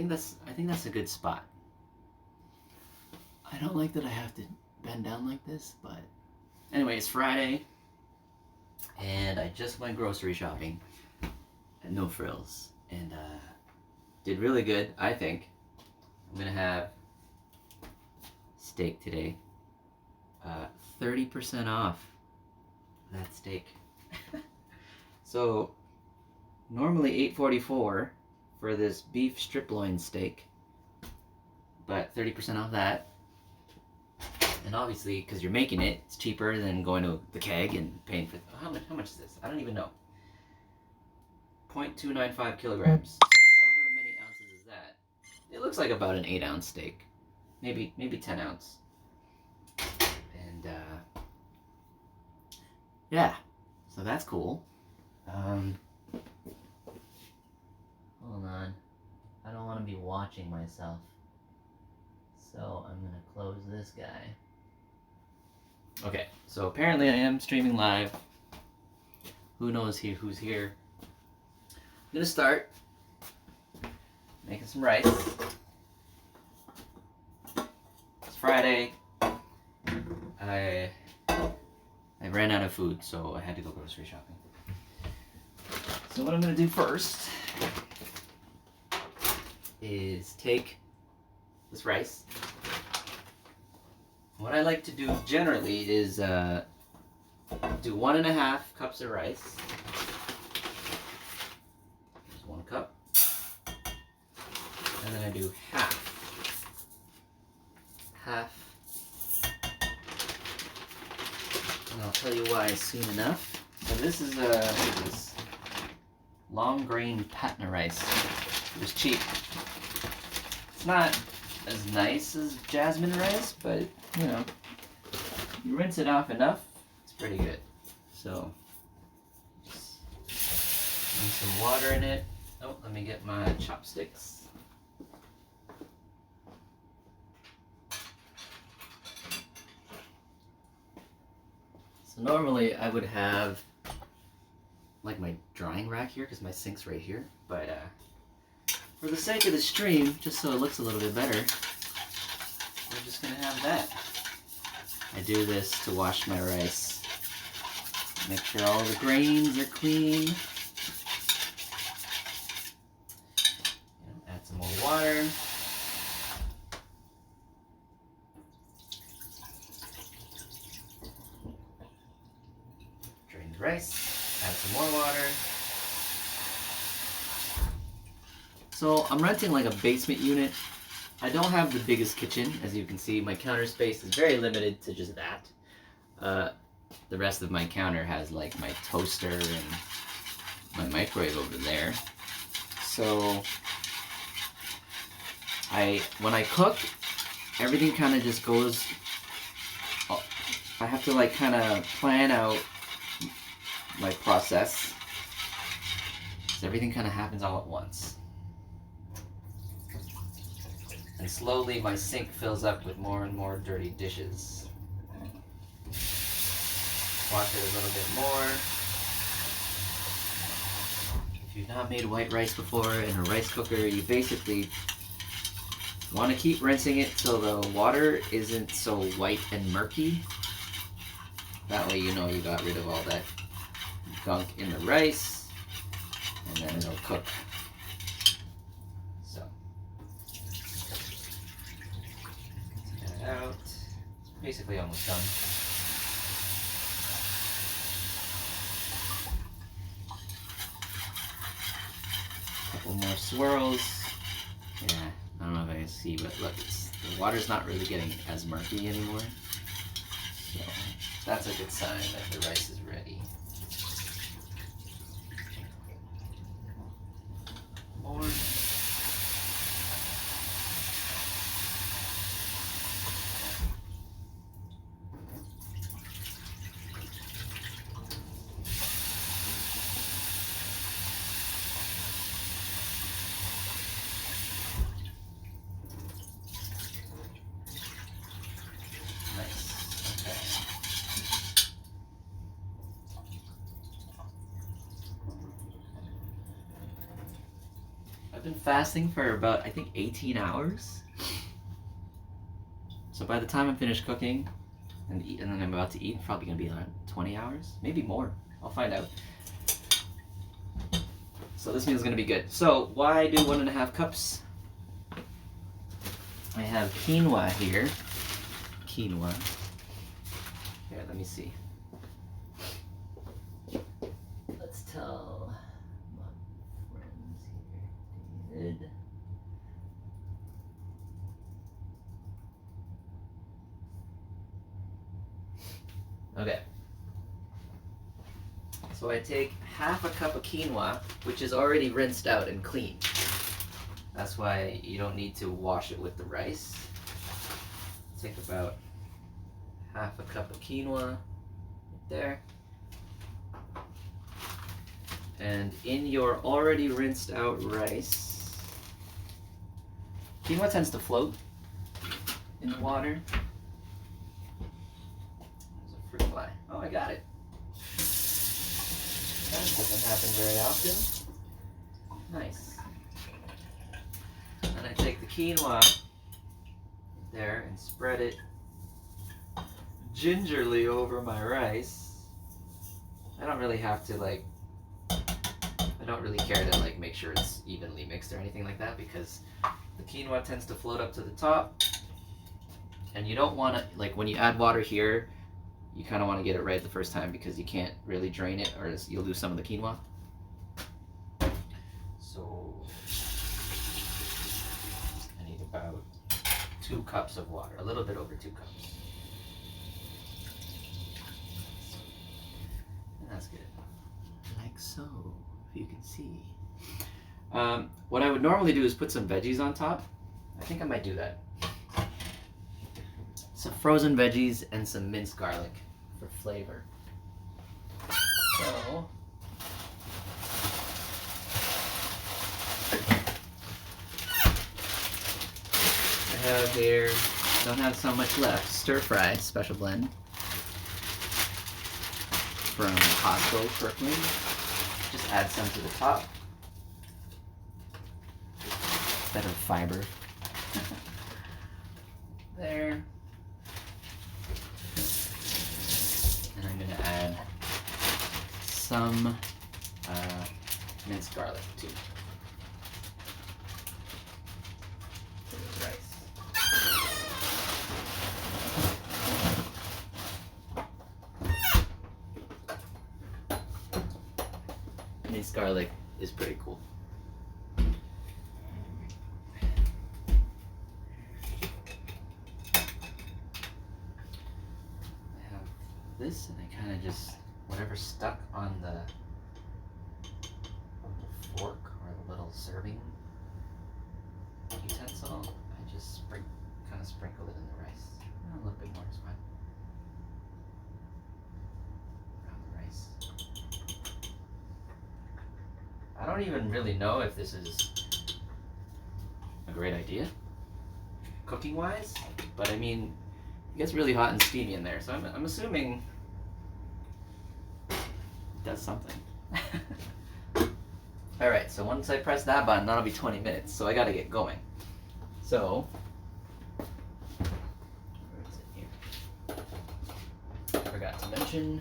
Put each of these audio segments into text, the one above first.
think that's a good spot. I don't like that I have to bend down like this, but anyway, it's Friday, and I just went grocery shopping at No Frills, and did really good, I think. I'm gonna have steak today. 30% off that steak. So normally $8.44 for this beef strip loin steak, but 30% off that. And obviously, because you're making it, it's cheaper than going to the keg and paying for. How much is this? I don't even know. 0.295 kilograms. So however many ounces is that? It looks like about an 8-ounce steak, maybe 10 ounce. And yeah, so that's cool. Hold on, I don't want to be watching myself, so I'm gonna close this guy. Okay, so apparently I am streaming live. Who knows who's here? I'm gonna start making some rice. It's Friday. I ran out of food, so I had to go grocery shopping. So what I'm gonna do first is take this rice. What I like to do generally is do 1.5 cups of rice. There's 1 cup. And then I do half. And I'll tell you why soon enough. So this is long grain Patna rice. It was cheap. It's not as nice as jasmine rice, but you know, you rinse it off enough, it's pretty good. So just need some water in it. Oh, let me get my chopsticks. So normally I would have like my drying rack here because my sink's right here, but for the sake of the stream, just so it looks a little bit better, we're just gonna have that. I do this to wash my rice. Make sure all the grains are clean. Add some more water. Drain the rice. Add some more water. So I'm renting like a basement unit. I don't have the biggest kitchen. As you can see, my counter space is very limited to just that. The rest of my counter has like my toaster and my microwave over there. So when I cook, everything kind of just goes, I have to like kind of plan out my process. So everything kind of happens all at once. And slowly my sink fills up with more and more dirty dishes. Wash it a little bit more. If you've not made white rice before in a rice cooker, you basically want to keep rinsing it till the water isn't so white and murky. That way you know you got rid of all that gunk in the rice, and then it'll cook. Out. It's basically almost done. Couple more swirls. Yeah, I don't know if I can see, but look, the water's not really getting as murky anymore. So that's a good sign that the rice is ready. More. been fasting for about, I think, 18 hours. So by the time I'm finished cooking and then I'm about to eat, it's probably gonna be around 20 hours, maybe more. I'll find out. So this meal's gonna be good. So why do 1.5 cups? I have quinoa here. Quinoa. Here, let me see. Let's tell my friends here. David. Okay. So I take half a cup of quinoa, which is already rinsed out and cleaned. That's why you don't need to wash it with the rice. Take about half a cup of quinoa right there. And in your already rinsed out rice, quinoa tends to float in the water. There's a fruit fly. Oh, I got it. That doesn't happen very often. Nice. And I take the quinoa there and spread it gingerly over my rice. I don't really have to I don't really care to make sure it's evenly mixed or anything like that, because the quinoa tends to float up to the top, and you don't want to, when you add water here, you kind of want to get it right the first time, because you can't really drain it or you'll lose some of the quinoa. So I need about 2 cups of water, a little bit over 2 cups. And that's good. Like so, if you can see. What I would normally do is put some veggies on top. I think I might do that. Some frozen veggies and some minced garlic for flavor. So I have here, don't have so much left, stir fry special blend from Costco, Brooklyn. Just add some to the top. Better fiber. There. And I'm going to add some minced garlic too. To the rice. Minced garlic is pretty cool. This, and I kind of just, whatever's stuck on the fork or the little serving utensil, I just kind of sprinkle it in the rice. A little bit more is fine. Around the rice. I don't even really know if this is a great idea, cooking wise, but I mean, it gets really hot and steamy in there, so I'm assuming it does something. Alright, so once I press that button, that'll be 20 minutes, so I gotta get going. So, where is it here? I forgot to mention.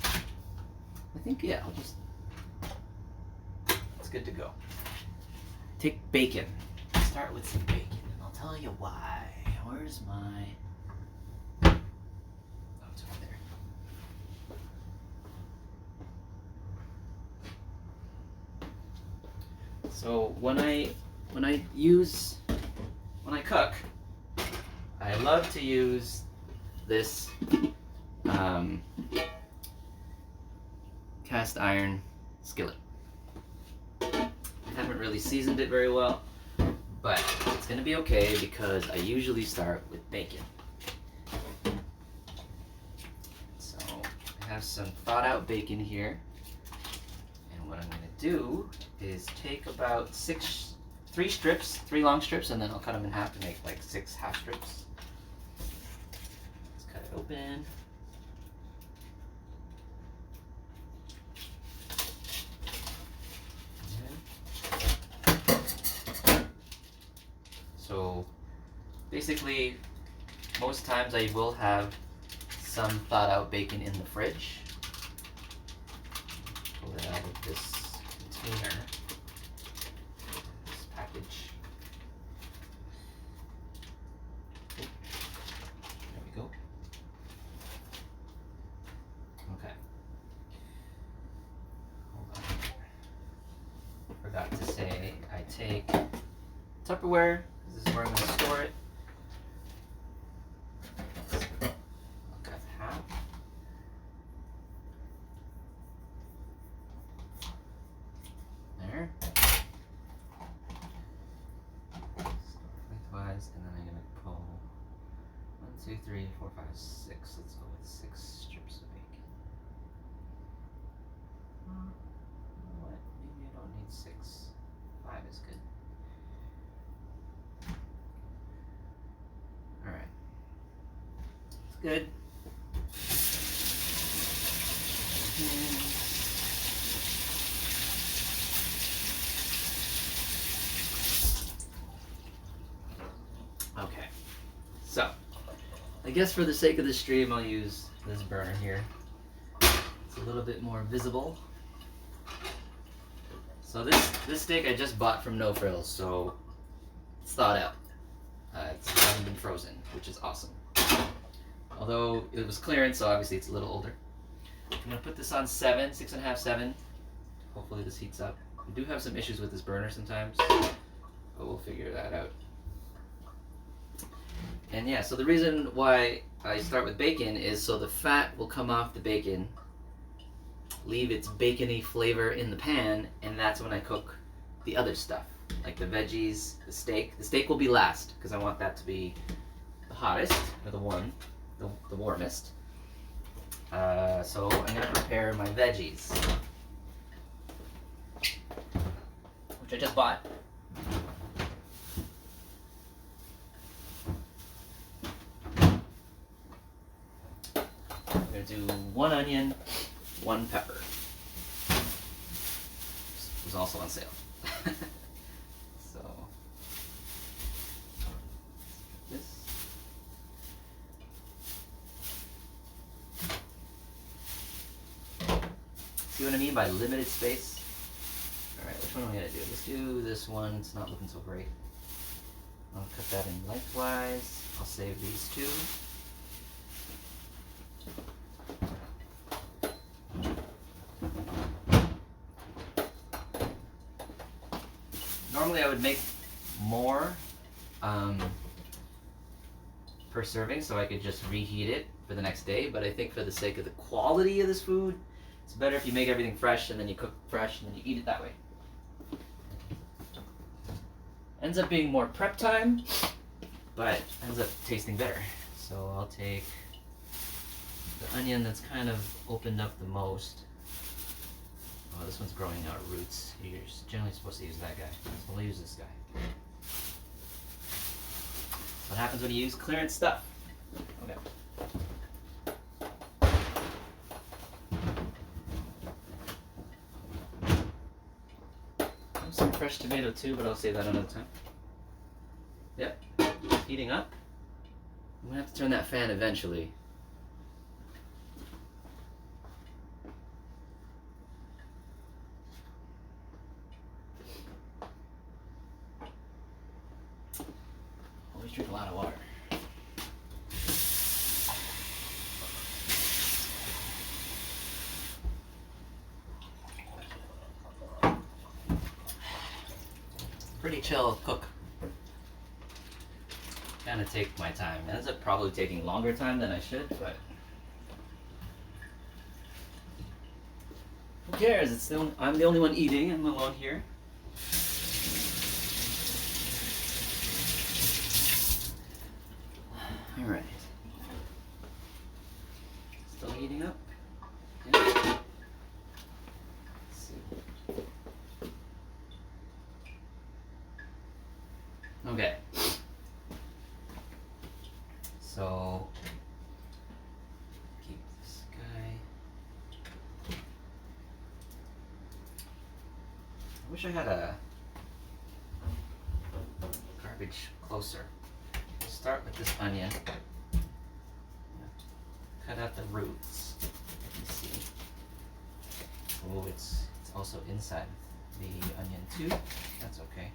I think, yeah, it's good to go. Take bacon. Start with some bacon, and I'll tell you why. Where's my... Oh, it's over there. So when I cook, I love to use this cast iron skillet. I haven't really seasoned it very well, but it's gonna be okay because I usually start with bacon. So I have some thawed out bacon here, and what I'm gonna do is take about 3 long strips, and then I'll cut them in half to make like 6 half strips. Let's cut it open. So basically, most times I will have some thawed out bacon in the fridge. Pull it out of this container, this package. Oh, there we go. Okay. Hold on. Forgot to say, I take Tupperware. This is where I'm going to store it. Cut half. There. Store lengthwise, and then I'm going to pull 1, 2, 3, 4, 5, 6. Let's go with 6 strips of bacon. You know what? Maybe I don't need 6. 5 is good. Alright. It's good. Okay. So, I guess for the sake of the stream, I'll use this burner here. It's a little bit more visible. So this steak I just bought from No Frills, so it's thawed out. It hasn't been frozen, which is awesome. Although it was clearance, so obviously it's a little older. I'm gonna put this on 6.5, 7. Hopefully this heats up. We do have some issues with this burner sometimes, but we'll figure that out. And yeah, so the reason why I start with bacon is so the fat will come off the bacon, leave its bacony flavor in the pan, and that's when I cook the other stuff, like the veggies, the steak. The steak will be last, because I want that to be the hottest, or the warmest. So I'm going to prepare my veggies, which I just bought. I'm going to do 1 onion, 1 pepper. It was also on sale. So, this. See what I mean by limited space? Alright, which one am I going to do? Let's do this one. It's not looking so great. I'll cut that in lengthwise. I'll save these 2. Normally I would make more per serving so I could just reheat it for the next day, but I think for the sake of the quality of this food, it's better if you make everything fresh and then you cook fresh and then you eat it that way. Ends up being more prep time, but ends up tasting better. So I'll take the onion that's kind of opened up the most. Oh, this one's growing out roots. You're generally supposed to use that guy. So we'll use this guy. What happens when you use clearance stuff? Okay. Some fresh tomato too, but I'll save that another time. Yep, heating up. I'm gonna have to turn that fan eventually. Always drink a lot of water. Pretty chill cook. Kind of take my time. It ends up probably taking longer time than I should, but who cares? It's still I'm the only one eating. I'm alone here. All right. Still heating up. Yeah. Let's see. Okay. So keep this guy. I wish I had a garbage garbage closer. We'll start with this onion. Cut out the roots. You can see. Oh, it's also inside the onion too. That's okay.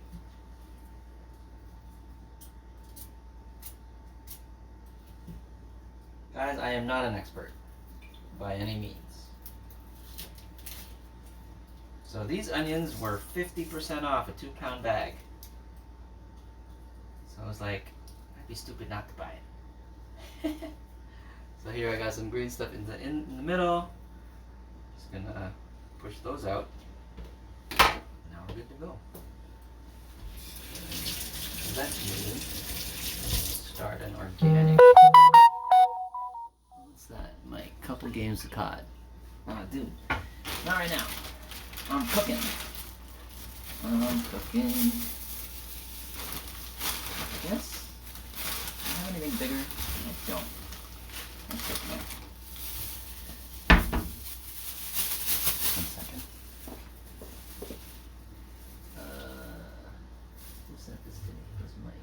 Guys, I am not an expert by any means. So these onions were 50% off a 2-pound bag. So I was like, I'd be stupid not to buy it. So here I got some green stuff in the middle. Just gonna push those out. Now we're good to go. Let me start an organic. What's that? My couple games of COD. Oh, dude, not right now. I'm cooking. I guess. Do I have anything bigger? I don't. That's okay. 1 second. Who sent this to me? It was Mike.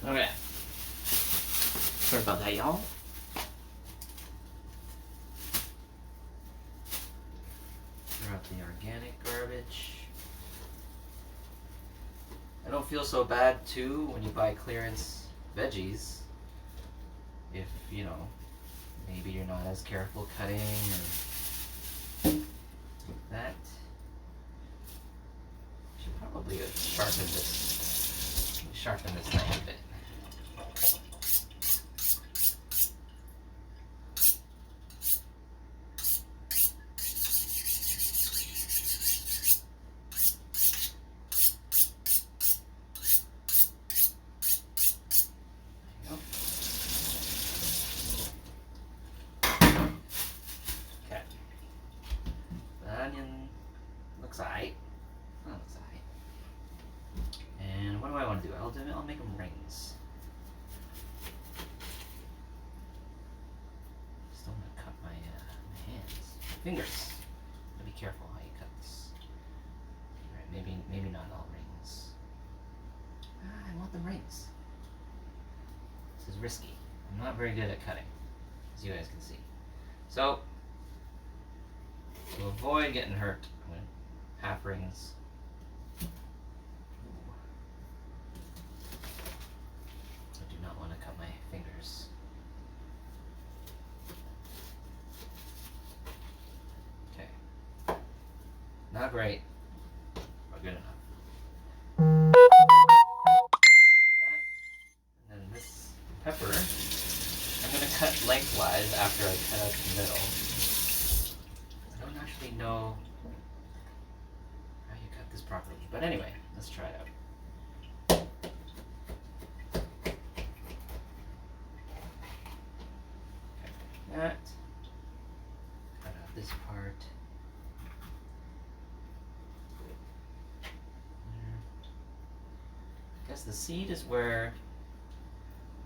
Okay. Sorry about that, y'all. Throw out the organic garbage. I don't feel so bad too when you buy clearance veggies. If, you know, maybe you're not as careful cutting or that. Should probably sharpen this knife a bit. Onion looks alright. That looks alright. And what do I want to do? I'll make them rings. Just don't want to cut my hands, fingers. Gotta be careful how you cut this. Right, maybe not all rings. I want them rings. This is risky. I'm not very good at cutting, as you guys can see. So, to avoid getting hurt, I'm going to half rings. I do not want to cut my fingers. Okay. Not great, but good enough. That, and then this pepper, I'm going to cut lengthwise after I cut out the middle. I don't actually know how you cut this properly, but anyway, let's try it out. Okay, that. Cut out this part. I guess the seed is where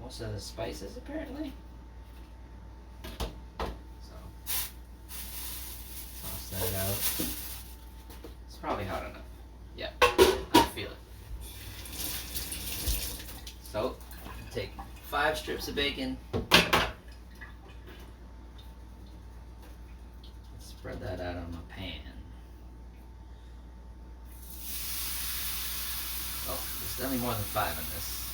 most of the spice is, apparently. That out. It's probably hot enough. Yeah, I feel it. So, take 5 strips of bacon. Spread that out on my pan. Oh, there's definitely more than 5 in this.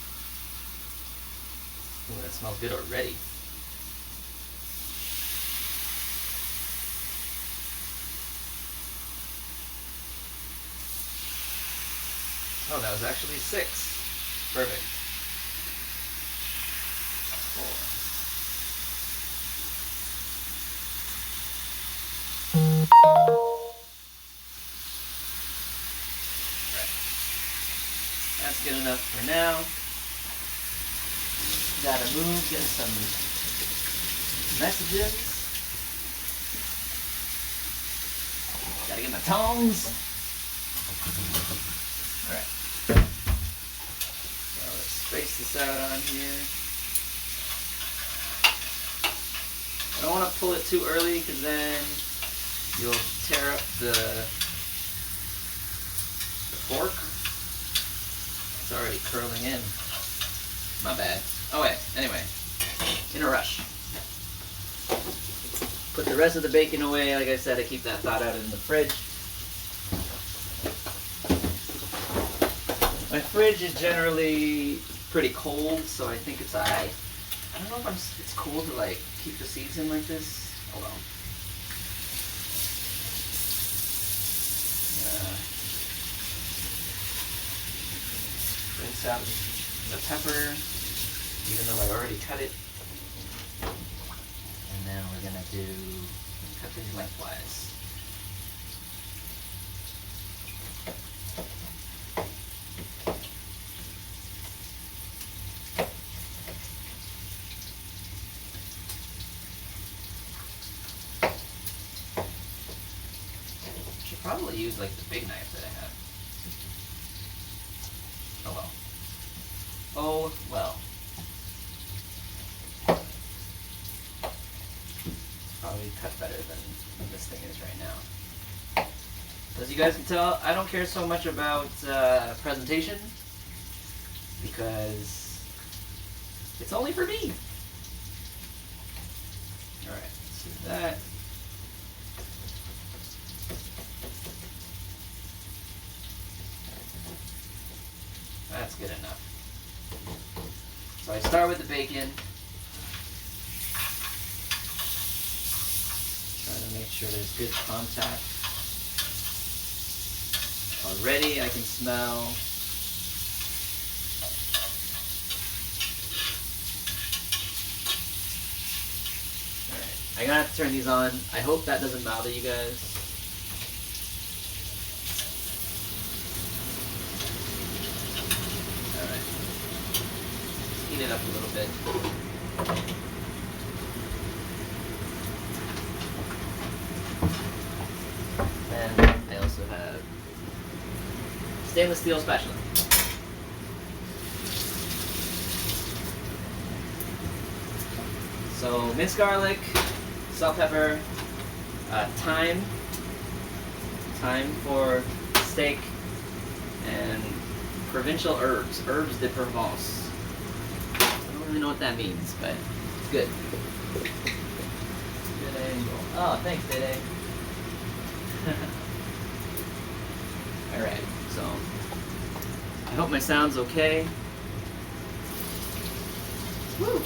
Ooh, that smells good already. Oh, that was actually 6. Perfect. 4. Right. That's good enough for now. Gotta move, get some messages. Gotta get my tongs. Alright. So let's space this out on here. pull it too early because then you'll tear up the pork. It's already curling in. My bad. Oh wait, anyway, in a rush. Put the rest of the bacon away. Like I said, I keep that thawed out in the fridge. My fridge is generally pretty cold, so I think it's alright. I don't know if it's cool to like keep the seeds in like this. Hold on. Rinse out the pepper, even though I already cut it. And then we're gonna cut these lengthwise. Should probably use like the big knife that I have. Oh well. Oh well. Probably cut better than this thing is right now. As you guys can tell, I don't care so much about presentation because it's only for me. Alright, let's do that. That's good enough. So I start with the bacon. Try to make sure there's good contact. Already I can smell Alright, I'm gonna have to turn these on. I hope that doesn't bother you guys. Alright. Heat it up a little bit. And I also have stainless steel spatula. So minced garlic, salt, pepper, thyme for steak, and provincial herbs, herbs de Provence. I don't really know what that means, but it's good. Good angle. Oh, thanks, Dede. Alright, so I hope my sound's okay. Woo!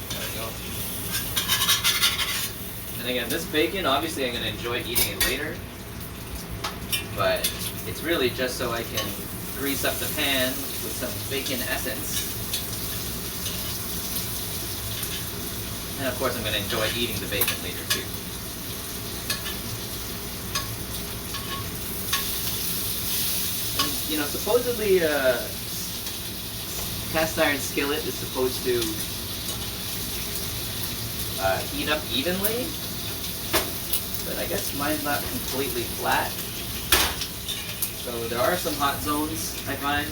There we go. And again, this bacon, obviously I'm going to enjoy eating it later, but it's really just so I can grease up the pan with some bacon essence. And of course I'm going to enjoy eating the bacon later too. And, you know, supposedly cast iron skillet is supposed to heat up evenly, but I guess mine's not completely flat. So there are some hot zones, I find.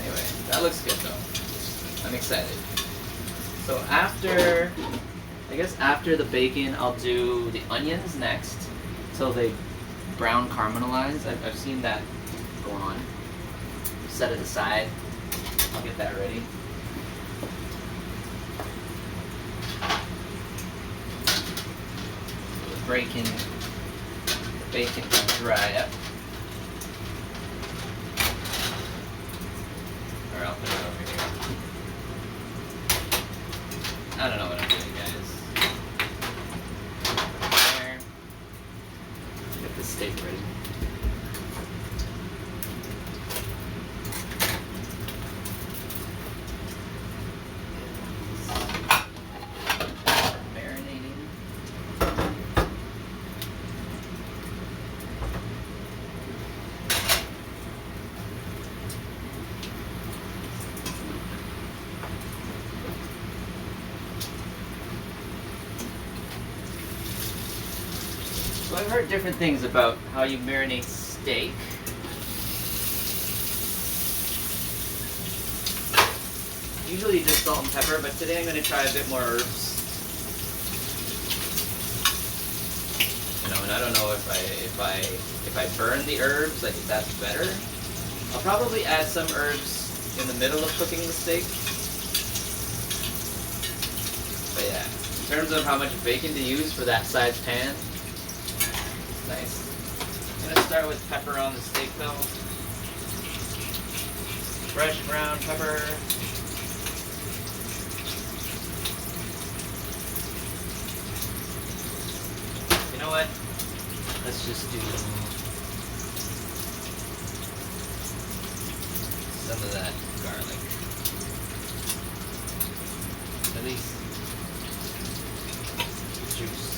Anyway, that looks good though. I'm excited. So after the bacon, I'll do the onions next, till they brown caramelize. I've seen that go on. Set it aside. I'll get that ready. So the bacon can dry up. Or I'll put it over here. I don't know what I'm doing, guys. There. Get the steak ready. So I've heard different things about how you marinate steak. Usually just salt and pepper, but today I'm going to try a bit more herbs. You know, and I don't know if I burn the herbs, like if that's better. I'll probably add some herbs in the middle of cooking the steak. But yeah, in terms of how much bacon to use for that size pan, nice. I'm gonna start with pepper on the steak though. Fresh ground pepper. You know what? Let's just do some of that garlic. At least juice.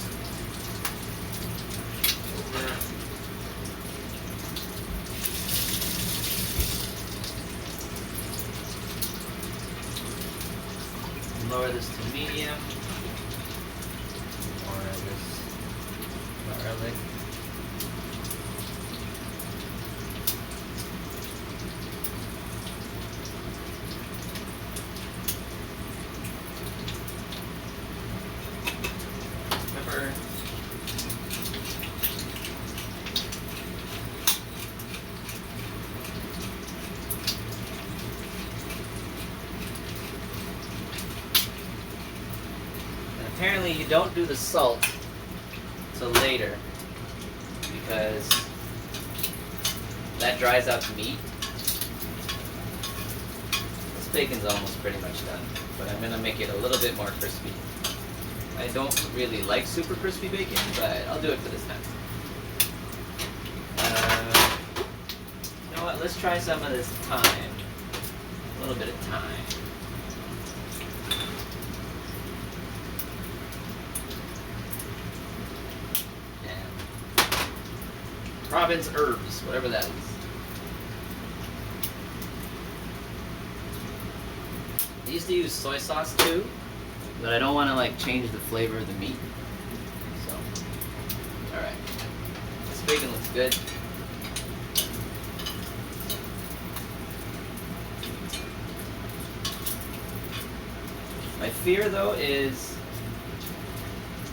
Over. Lower this to medium. More of this garlic. Pepper. And apparently you don't do the salt till later because that dries out the meat. This bacon's almost pretty much done, but I'm gonna make it a little bit more crispy. I don't really like super crispy bacon, but I'll do it for this time. You know what? Let's try some of this thyme. A little bit of thyme. Province herbs, whatever that is. I used to use soy sauce too, but I don't want to like change the flavor of the meat. So, all right, this bacon looks good. My fear though is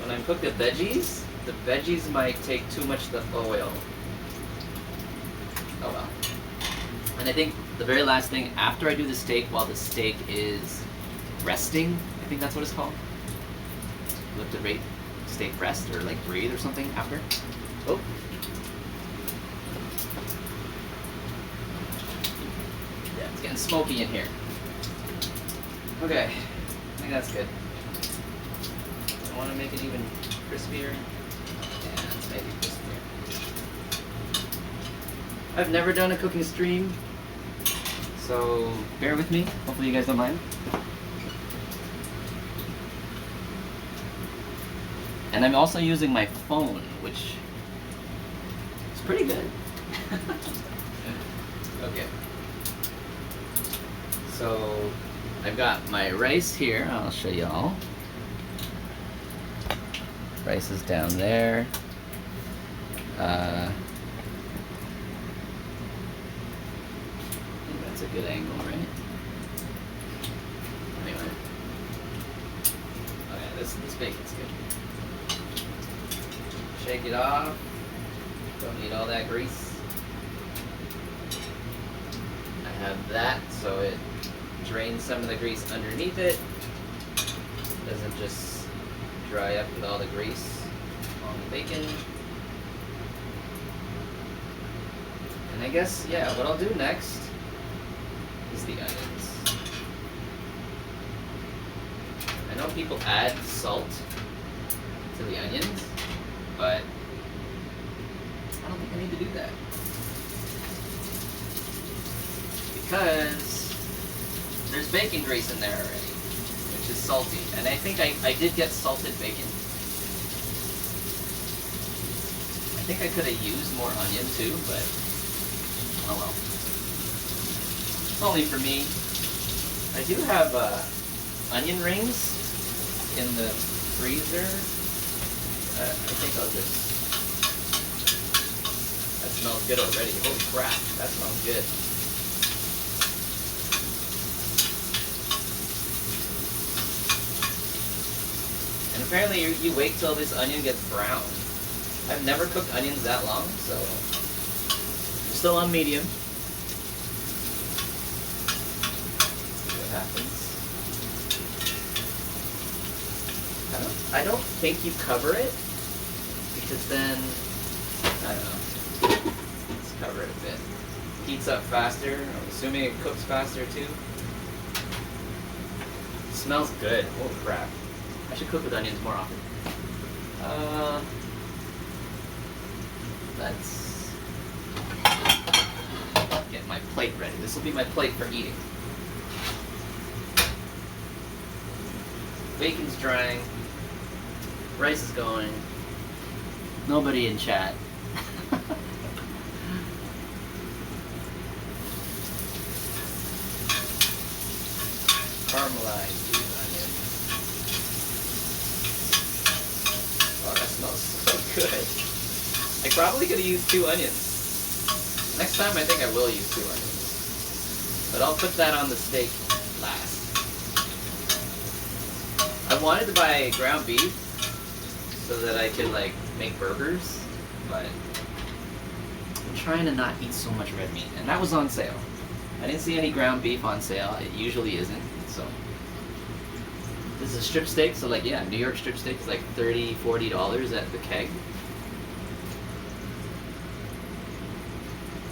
when I cook the veggies might take too much of the oil. Oh well. And I think the very last thing after I do the steak, while the steak is resting, I think that's what it's called. You have to rate steak rest or like breathe or something after. Oh. Yeah, it's getting smoky in here. Okay, I think that's good. I want to make it even crispier. Yeah, it's maybe crispier. I've never done a cooking stream, so bear with me. Hopefully you guys don't mind. And I'm also using my phone, which is pretty good. Okay. So I've got my rice here. I'll show y'all. Rice is down there. I think that's a good angle, right? Anyway. Okay, this bacon's good. Shake it off. Don't need all that grease. I have that so it drains some of the grease underneath it. Doesn't just dry up with all the grease on the bacon. And I guess, yeah, what I'll do next is the onions. I know people add salt to the onions, but I don't think I need to do that. Because there's bacon grease in there already, which is salty. And I think I did get salted bacon. I think I could have used more onion too, but oh well. It's only for me. I do have onion rings in the freezer. I think I'll just smells good already. Holy crap, that smells good. And apparently you wait till this onion gets brown. I've never cooked onions that long, so we're still on medium. See what happens. I don't think you cover it, because then, I don't know, let's cover it a bit. Heats up faster, I'm assuming it cooks faster too. It smells good, holy crap. I should cook with onions more often. Let's get my plate ready. This will be my plate for eating. Bacon's drying. Rice is going. Nobody in chat. Caramelize these onions. Oh, that smells so good. I probably could have used 2 onions. Next time I think I will use 2 onions. But I'll put that on the steak last. I wanted to buy ground beef so that I could like make burgers, but I'm trying to not eat so much red meat, and that was on sale. I didn't see any ground beef on sale. It usually isn't. So this is a strip steak, so like yeah, New York strip steak is like $30, $40 at the keg.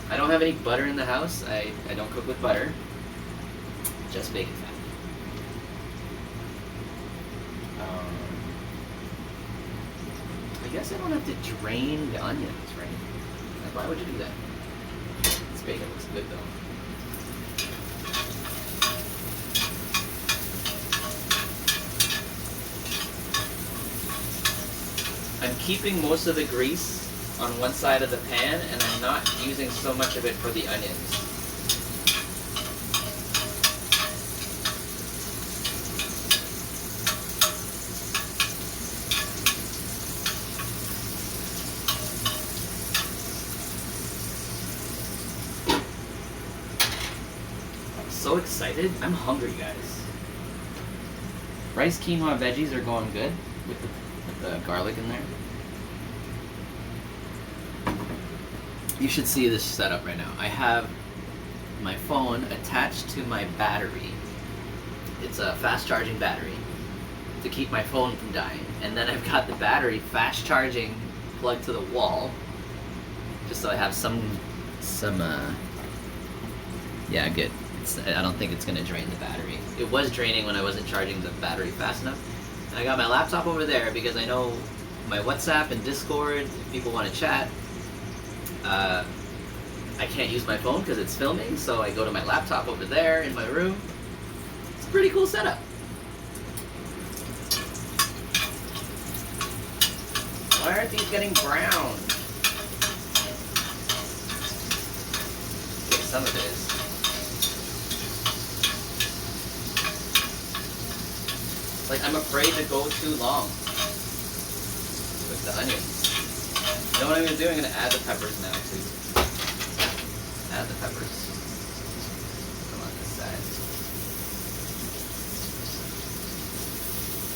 I don't have any butter in the house. I don't cook with butter. Just bacon fat. I guess I don't have to drain the onions, right? Like, why would you do that? This bacon looks good though. I'm keeping most of the grease on one side of the pan, and I'm not using so much of it for the onions. So excited. I'm hungry, guys. Rice, quinoa, veggies are going good with the garlic in there. You should see this setup right now. I have my phone attached to my battery. It's a fast charging battery to keep my phone from dying. And then I've got the battery fast charging plugged to the wall, just so I have some yeah, good. I don't think it's going to drain the battery. It was draining when I wasn't charging the battery fast enough. And I got my laptop over there because I know my WhatsApp and Discord, if people want to chat, I can't use my phone because it's filming, so I go to my laptop over there in my room. It's a pretty cool setup. Why aren't these getting brown? Okay, some of it is. Like, I'm afraid to go too long with the onions. You know what I'm going to do? I'm going to add the peppers now, too. Add the peppers. Come on this side.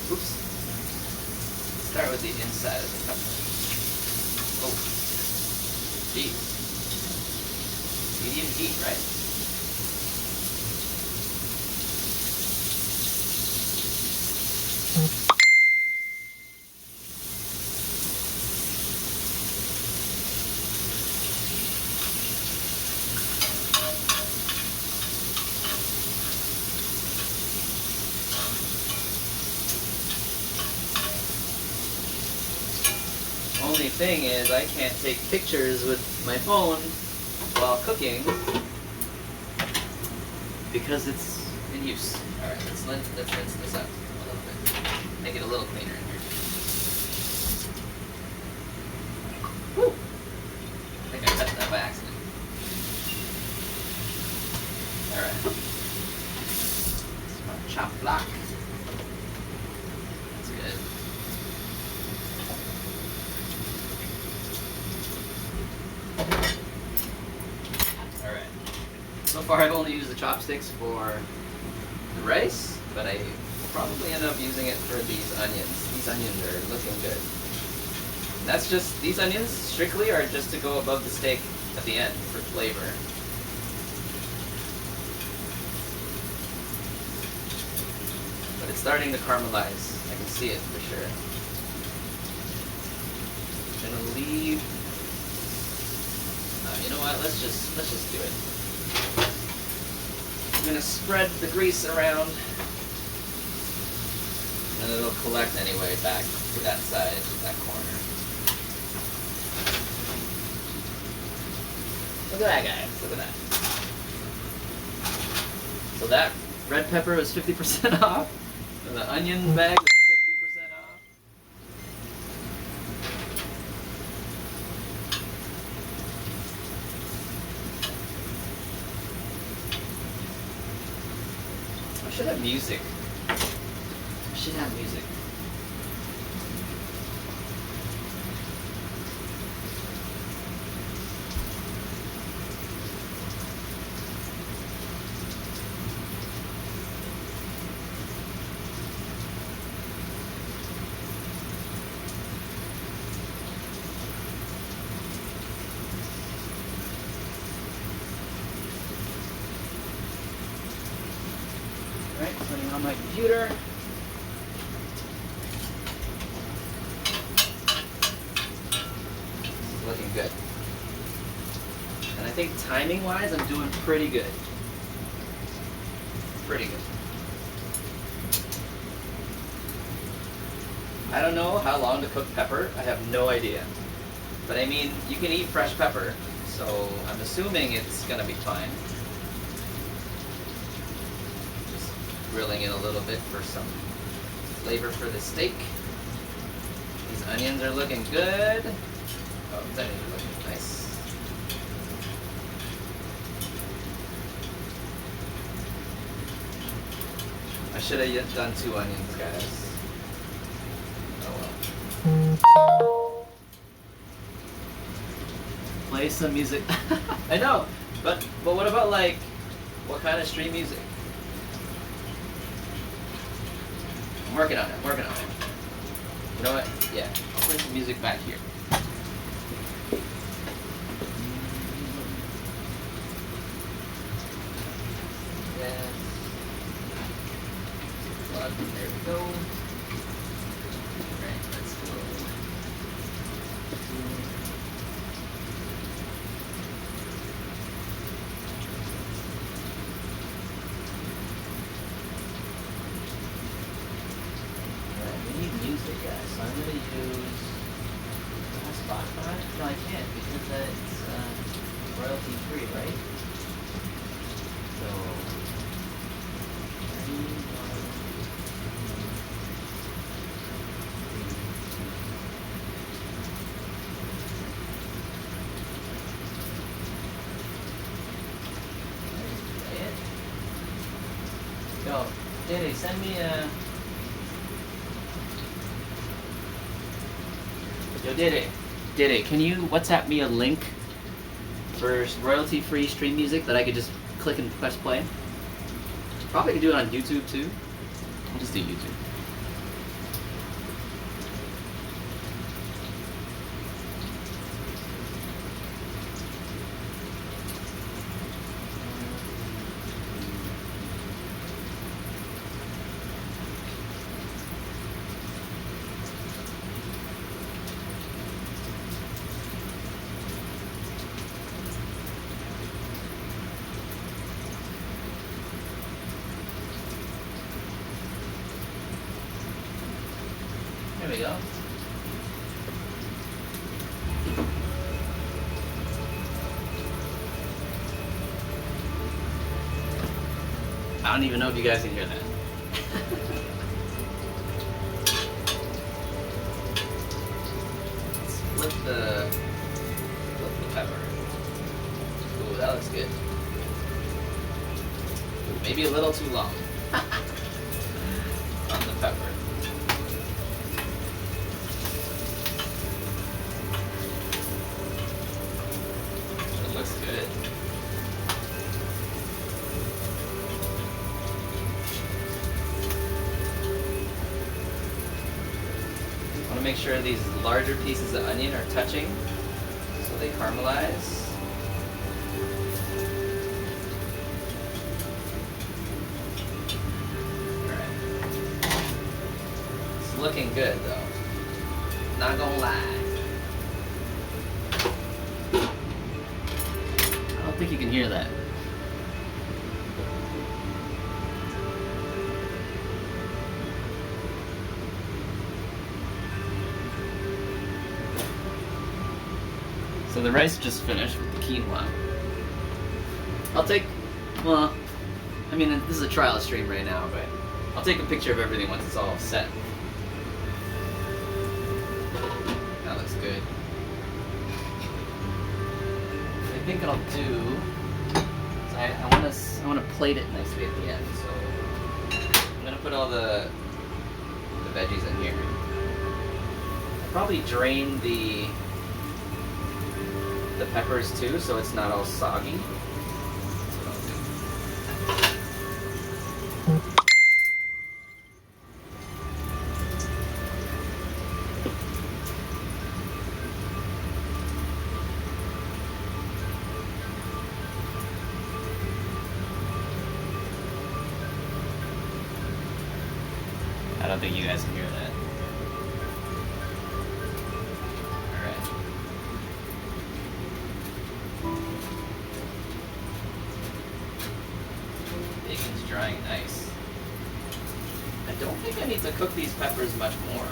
Oops. Start with the inside of the pepper. Oh. Jeez. Medium heat, right? Only thing is, I can't take pictures with my phone while cooking because it's in use. All right, let's rinse this up a little bit. Make it a little cleaner in here. Woo! I think I touched that by accident. All right. Smart chop block. That's good. far I've only used the chopsticks for the rice, but I will probably end up using it for these onions. These onions are looking good. And that's just, these onions strictly are just to go above the steak at the end for flavor. But it's starting to caramelize. I can see it for sure. I'm gonna leave. You know what? Let's just do it. I'm gonna spread the grease around, and it'll collect anyway back to that side, that corner. Look at that, guys. Look at that. So that red pepper was 50% off. And the onion bag was 50% off. I should have music. I should have music. Alright, putting on my computer. This is looking good. And I think timing-wise, I'm doing pretty good. Pretty good. I don't know how long to cook pepper. I have no idea. But I mean, you can eat fresh pepper, so I'm assuming it's gonna be fine. Grilling it a little bit for some flavor for the steak. These onions are looking good. Oh, these onions are looking nice. I should have done 2 onions, guys. Oh well. Play some music. I know, but what about like, what kind of stream music? I'm working on it, You know what? Yeah, I'll play some music back here. Yes. Well, there we go. Alright, let's go. Music, guys. So I'm going to use Spotify. No, I can't because that's royalty free, right? So Yo, Diddy, send me a. Yo, Diddy, can you WhatsApp me a link for royalty-free stream music that I could just click and press play? Probably could do it on YouTube too. I'll just do YouTube. There we go. I don't even know if you guys can hear that. Let's flip the pepper. Ooh, that looks good. Ooh, maybe a little too long on the pepper. Looks good. make sure these larger pieces of onion are touching so they caramelize. Alright. It's looking good though. Not gonna lie. I don't think you can hear that. So the rice just finished with the quinoa. I'll take, well, I mean, this is a trial stream right now, but I'll take a picture of everything once it's all set. That looks good. I think what I'll do is I want to plate it nicely at the end. So I'm gonna put all the veggies in here. I'll probably drain the peppers too, so it's not all soggy. That's what I'll do. I don't think you guys can hear that. Alright. Bacon's drying nice. I don't think I need to cook these peppers much more.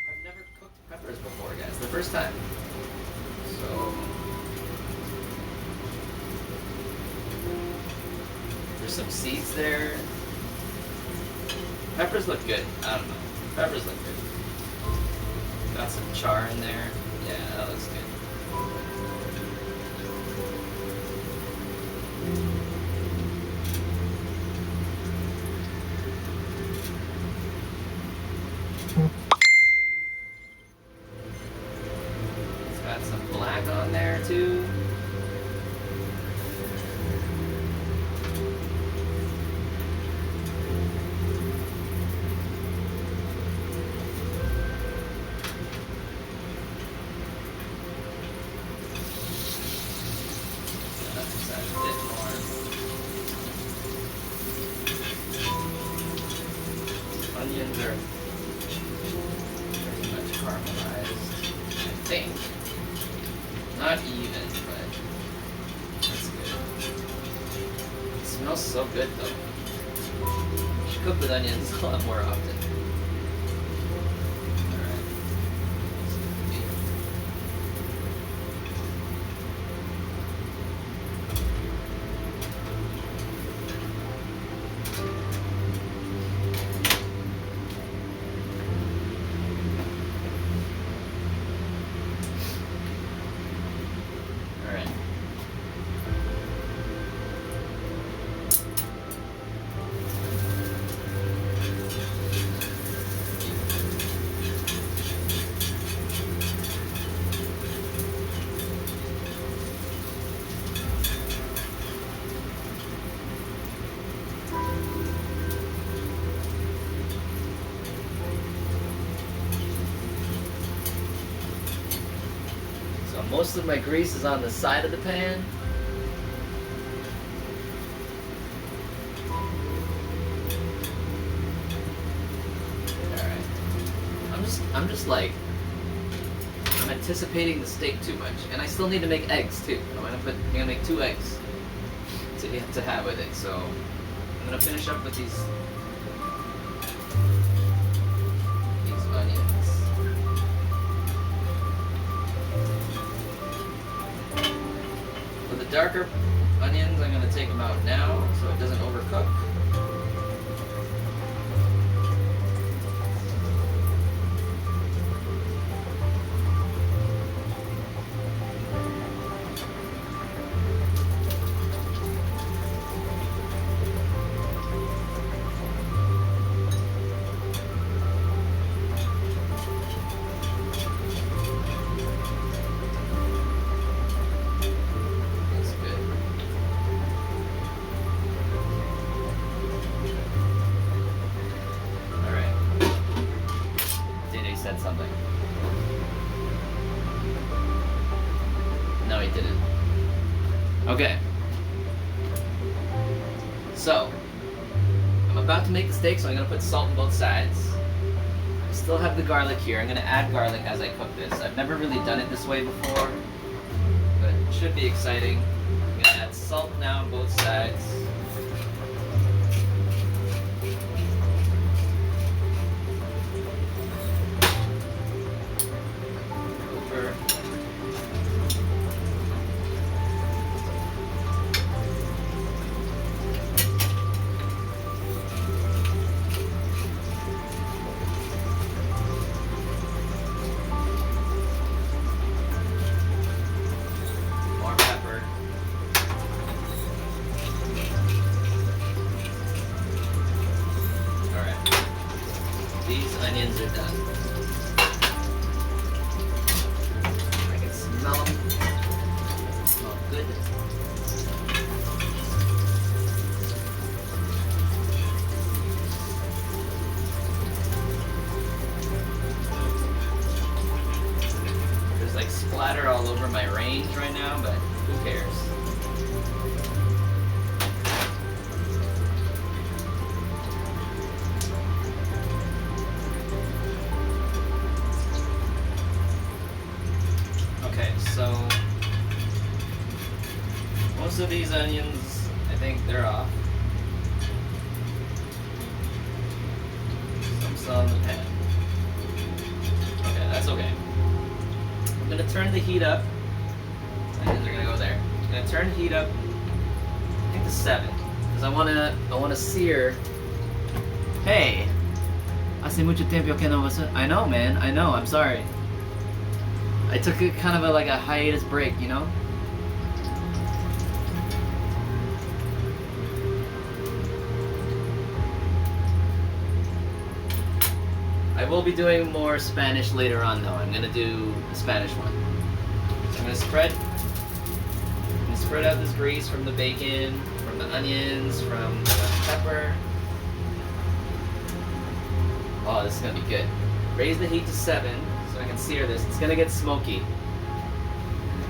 I've never cooked peppers before, guys. The first time. So there's some seeds there. Peppers look good. I don't know. Peppers look good. Got some char in there. Yeah, that looks good. It's got some black on there too. Onions are pretty much caramelized, I think. Not even, but that's good. It smells so good though. You should cook with onions a lot more often. Alright. Most of my grease is on the side of the pan. Alright. I'm just like, I'm anticipating the steak too much. And I still need to make eggs too. I'm gonna make 2 eggs to have with it. So I'm gonna finish up with these onions. Darker onions, I'm going to take them out now so it doesn't overcook. Okay. So, I'm about to make the steak, so I'm going to put salt on both sides. I still have the garlic here. I'm going to add garlic as I cook this. I've never really done it this way before, but it should be exciting. I'm going to add salt now on both sides. Pepper. More pepper. Alright. These onions are done. I can smell them. They smell good. There's like splatter all over my range right now, but who cares? Okay, so most of these onions, I think they're off. Some still in the pan. Okay, that's okay. I'm gonna turn the heat up. Onions are gonna go there. I'm gonna turn the heat up, I think to 7, because I wanna sear. Hey, hace mucho tiempo que no vas. I know, man. I know. I'm sorry. I took it kind of like a hiatus break, you know? I will be doing more Spanish later on, though. I'm gonna do the Spanish one. So I'm gonna spread out this grease from the bacon, from the onions, from the pepper. Oh, this is gonna be good. Raise the heat to 7 so I can sear this. It's gonna get smoky.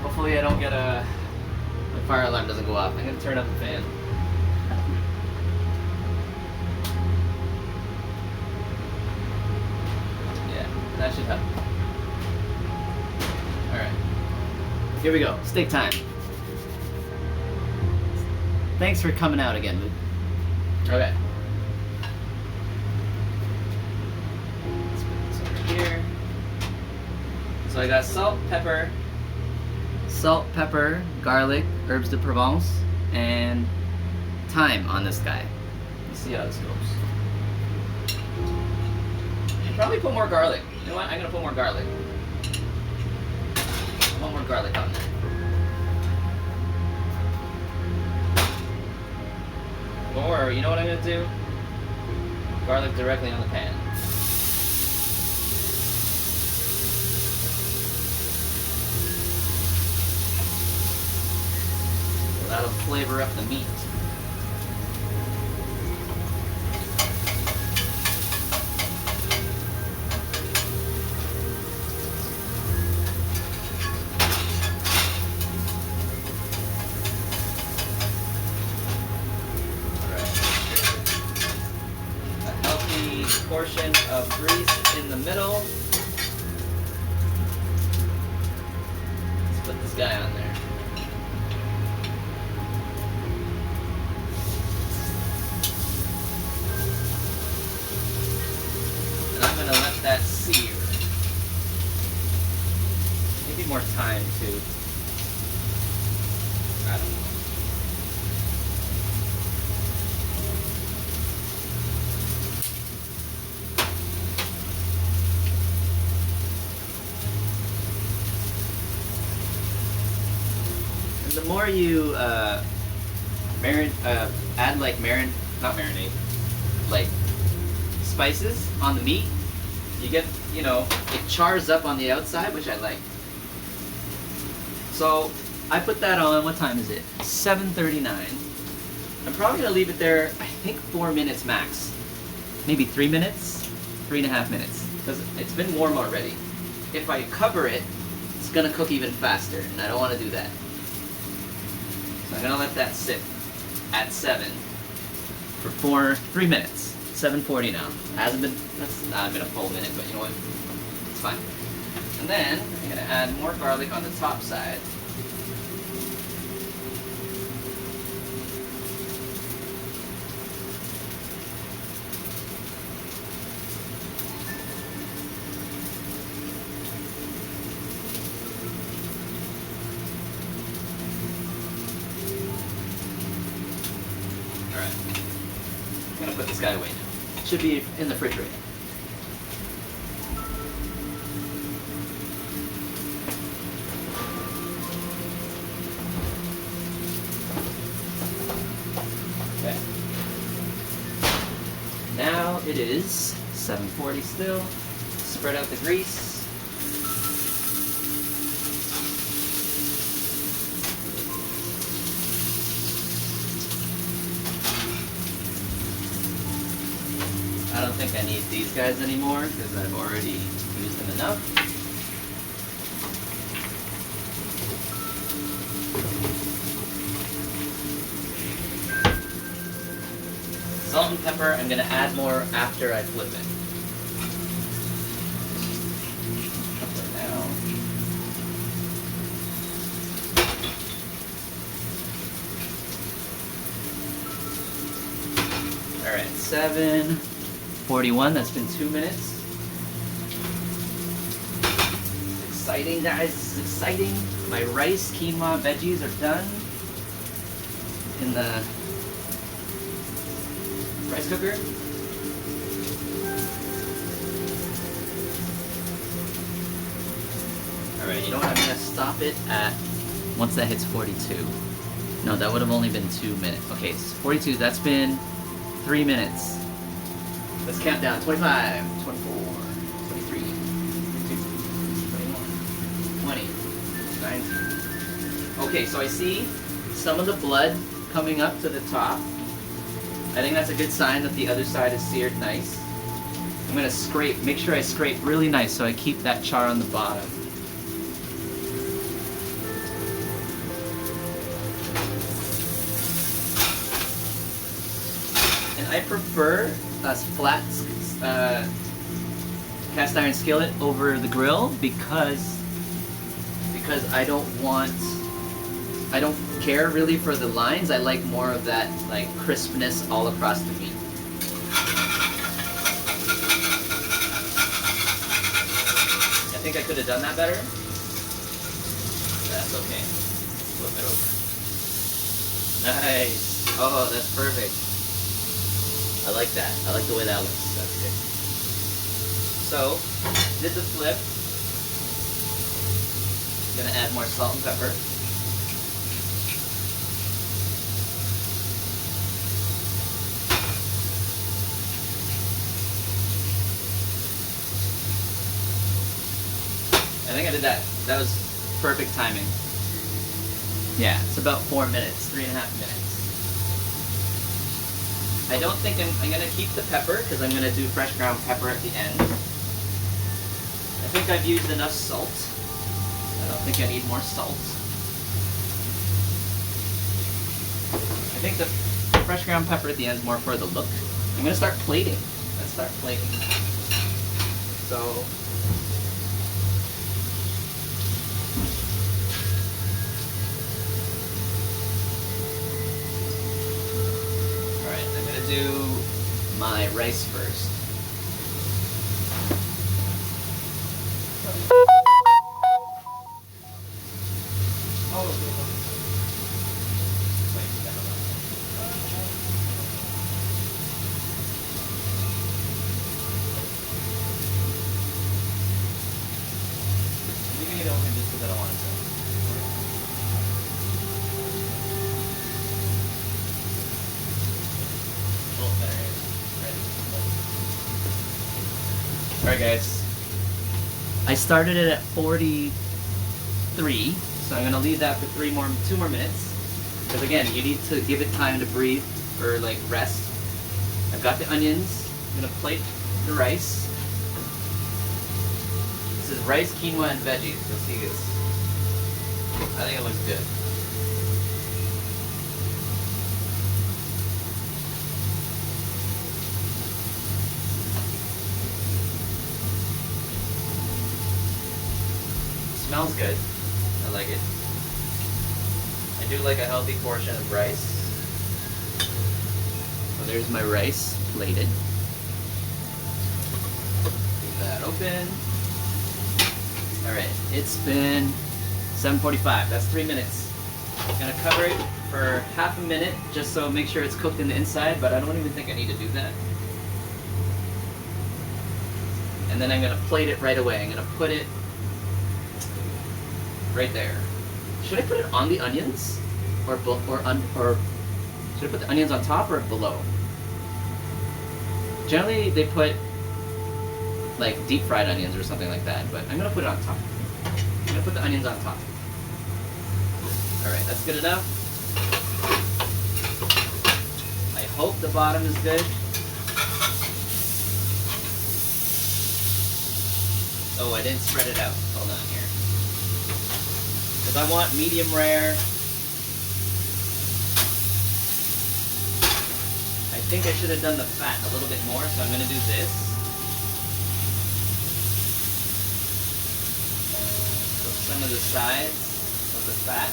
Hopefully I don't get my fire alarm doesn't go off. I'm gonna turn up the fan. Yeah, that should help. Alright. Here we go. Steak time. Thanks for coming out again, Luke. Okay. Let's put this over here. So I got salt, pepper, garlic, herbs de Provence, and thyme on this guy. Let's see how this goes. Should probably put more garlic. You know what? I'm gonna put more garlic. I want more garlic on there. Or, you know what I'm gonna do? Garlic directly on the pan. So that'll flavor up the meat. Portion of grease in the middle. Let's put this guy on there. And I'm gonna let that sear. Maybe more time too. I don't know. The more you add like like spices on the meat, you get, you know, it chars up on the outside, which I like. So I put that on. What time is it? 7:39. I'm probably gonna leave it there. I think 4 minutes max, maybe 3 minutes, 3.5 minutes, because it's been warm already. If I cover it, it's gonna cook even faster, and I don't want to do that. I'm gonna let that sit at 7 for 3 minutes. 7:40 now. Hasn't been, that's not been a full minute, but you know what? It's fine. And then I'm gonna add more garlic on the top side. I'm gonna put this guy away now. It should be in the refrigerator. Okay. Now it is 7:40 still. Spread out the grease. I don't think I need these guys anymore because I've already used them enough. Salt and pepper, I'm going to add more after I flip it. Alright, 7:41, that's been 2 minutes. It's exciting, guys, it's exciting. My rice, quinoa, veggies are done in the rice cooker. Alright, you know what, I'm going to stop it at, once that hits 42. No, that would have only been 2 minutes. Okay, so 42, that's been 3 minutes. Let's count down. 25, 24, 23, 22, 21, 20, 19. Okay, so I see some of the blood coming up to the top. I think that's a good sign that the other side is seared nice. I'm going to scrape, make sure I scrape really nice so I keep that char on the bottom. I prefer a flat cast iron skillet over the grill because I don't care really for the lines. I like more of that like crispness all across the meat. I think I could have done that better. That's okay. Flip it over. Nice. Oh, that's perfect. I like that. I like the way that looks. That's good. So, did the flip. I'm gonna add more salt and pepper. I think I did that. That was perfect timing. Yeah, it's about 4 minutes, 3.5 minutes. I don't think I'm going to keep the pepper because I'm going to do fresh ground pepper at the end. I think I've used enough salt. I don't think I need more salt. I think the fresh ground pepper at the end is more for the look. I'm going to start plating. Let's start plating. So, do my rice first. Leaving it open just because I don't want it to. Alright guys, I started it at 43, so I'm going to leave that for 2 more minutes, because again, you need to give it time to breathe, or like rest. I've got the onions, I'm going to plate the rice. This is rice, quinoa, and veggies, you'll see this. I think it looks good. smells good. I like it. I do like a healthy portion of rice. So there's my rice plated. Leave that open. Alright, it's been 7:45. That's 3 minutes. I'm gonna cover it for half a minute just so make sure it's cooked in the inside, but I don't even think I need to do that. And then I'm gonna plate it right away. I'm gonna put it right there. Should I put it on the onions, or should I put the onions on top or below? Generally, they put like deep fried onions or something like that, but I'm gonna put it on top. I'm gonna put the onions on top. All right, that's good enough. I hope the bottom is good. Oh, I didn't spread it out. Hold on here. Because I want medium rare. I think I should have done the fat a little bit more, so I'm going to do this. Cook some of the sides of the fat.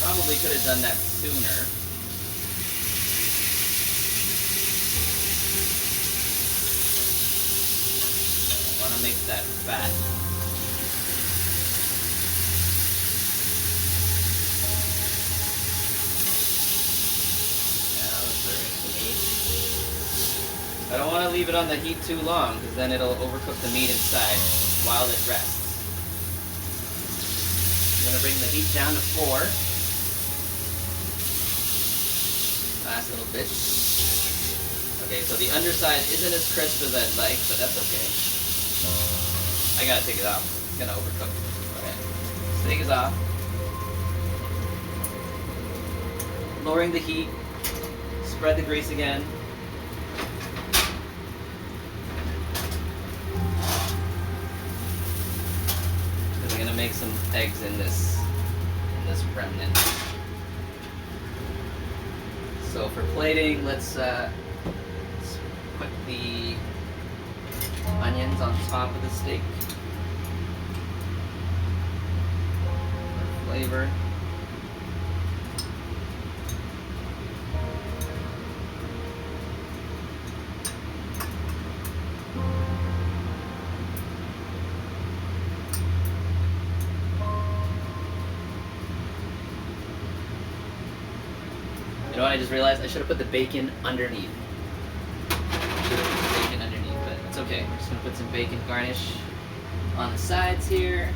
Probably could have done that sooner. I want to mix that fat. Now serving the meat. I don't want to leave it on the heat too long because then it'll overcook the meat inside while it rests. I'm going to bring the heat down to 4. Last little bit. Okay, so the underside isn't as crisp as I'd like, but that's okay. I gotta take it off. It's gonna overcook. Okay. So take it off. Lowering the heat. Spread the grease again. I'm gonna make some eggs in this remnant. So for plating, let's put the onions on top of the steak for flavor. You know what, I just realized I should have put the bacon underneath. But it's okay. We're just gonna put some bacon garnish on the sides here.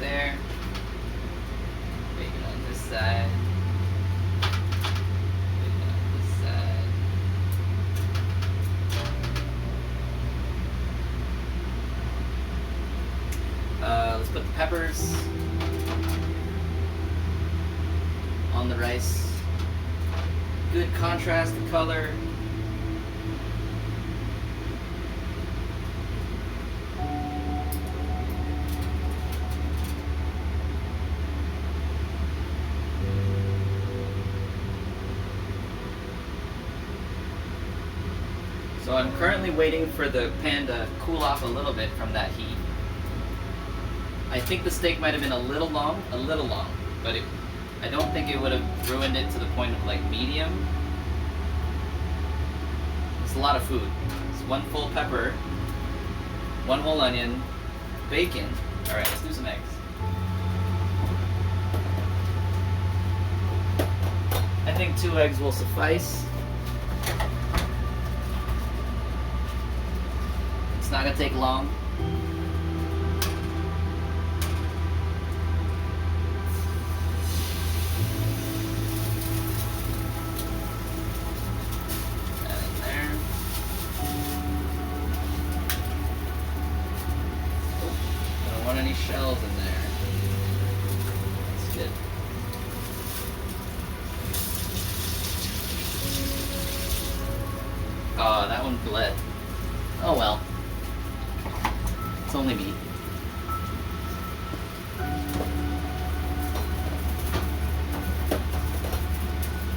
There. Bacon on this side. Bacon on this side. Let's put the peppers on the rice. Good contrast of color. So I'm currently waiting for the pan to cool off a little bit from that heat. I think the steak might have been a little long, but I don't think it would have ruined it to the point of like medium. It's a lot of food. It's 1 full pepper, 1 whole onion, bacon. All right, let's do some eggs. I think 2 eggs will suffice. It's not gonna take long. Any shells in there. That's good. Oh, that one bled. Oh well. It's only me.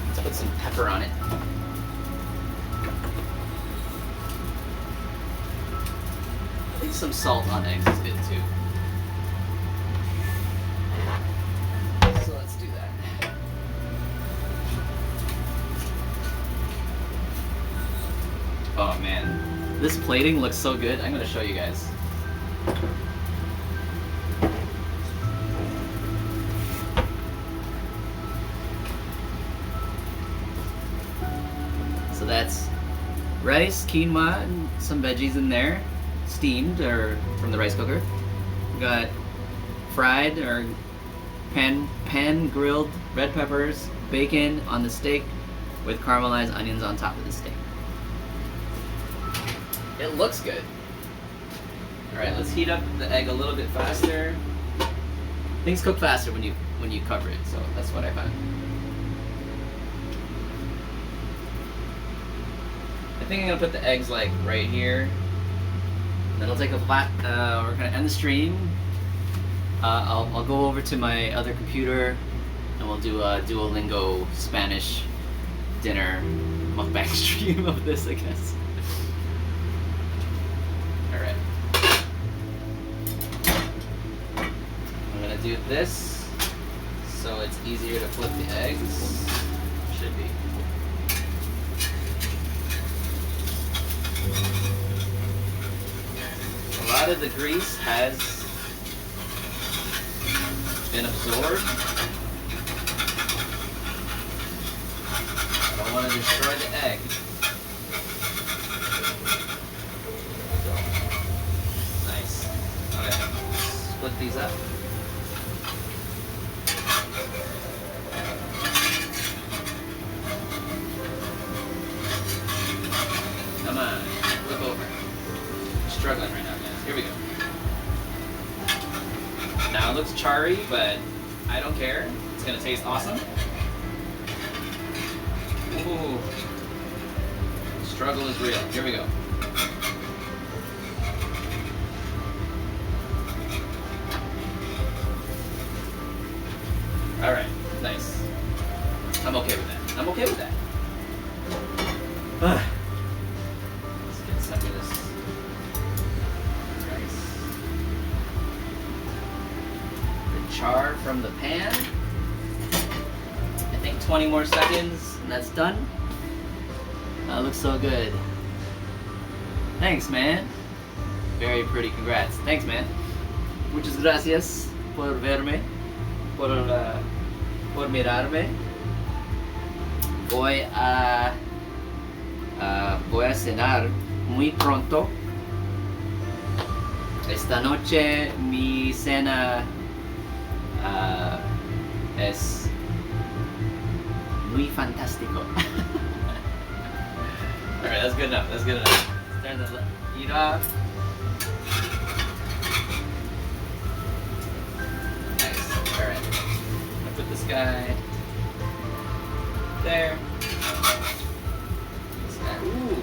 Let's put some pepper on it. I think some salt on eggs is good too. So let's do that. Oh man, this plating looks so good. I'm gonna show you guys. So that's rice, quinoa, and some veggies in there, steamed or from the rice cooker. We got fried or pan grilled red peppers, bacon on the steak with caramelized onions on top of the steak. It looks good. All right, let's heat up the egg a little bit faster. Things cook faster when you cover it, so that's what I found. I think I'm gonna put the eggs like right here. Then I'll take a flat. We're gonna end the stream. I'll go over to my other computer, and we'll do a Duolingo Spanish dinner mukbang stream of this, I guess. All right. I'm gonna do this so it's easier to flip the eggs. Should be. A lot of the grease has been absorbed. I don't want to destroy the egg. Nice. Okay, split these up. Come on, flip over. I'm struggling right now, guys. Here we go. Now it looks charry, but I don't care. It's gonna taste awesome. Ooh. Struggle is real. Here we go. Alright, nice. I'm okay with that. I'm okay with that. Let's get some of this rice. The char from the pan. I think 20 more seconds and that's done. That looks so good. Thanks, man. Very pretty. Congrats. Thanks, man. Muchas gracias por verme, por mirarme. Voy a cenar muy pronto. Esta noche mi cena es muy fantástico. Alright, that's good enough. That's good enough. Turn the heat off. Nice. Alright. I'll put this guy there. This guy. Ooh.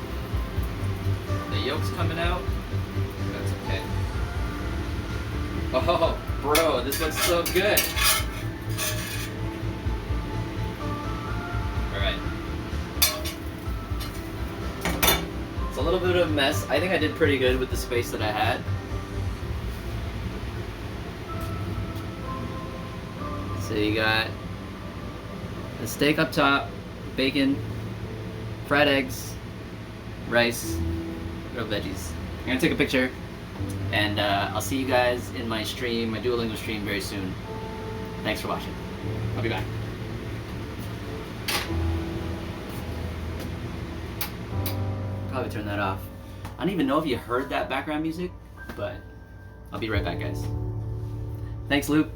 The yolk's coming out. That's okay. Oh, bro, this looks so good. Alright. It's a little bit of a mess. I think I did pretty good with the space that I had. So you got the steak up top, bacon, fried eggs, rice, grilled veggies. I'm gonna take a picture, and I'll see you guys in my stream, my Duolingo stream very soon. Thanks for watching. I'll be back. Probably turn that off. I don't even know if you heard that background music, but I'll be right back, guys. Thanks, Luke.